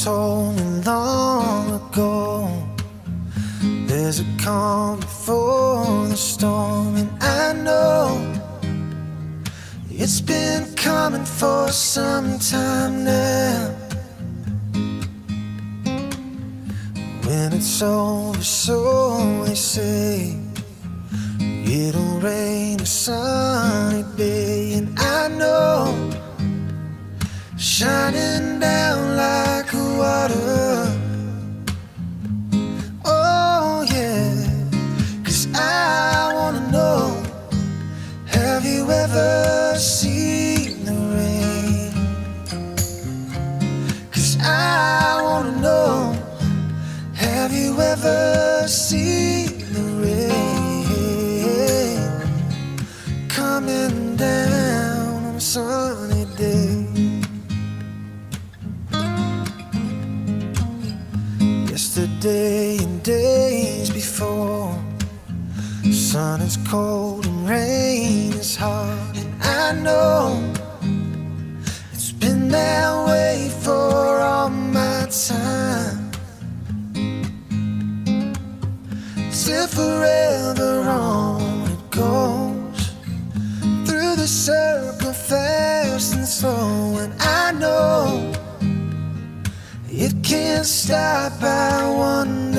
told me long ago, there's a calm before the storm. And I know it's been coming for some time now. When it's over, so they say, it'll rain a sunny day. And I know, shining down like water. Oh yeah, 'cause I wanna know, have you ever seen the rain? 'Cause I wanna know, have you ever seen the rain coming down on a sunny day? Yesterday and days before, sun is cold and rain is hard. And I know it's been that way for all my time, till forever on it goes, through the circle fast and slow. And I know it can't stop, I wonder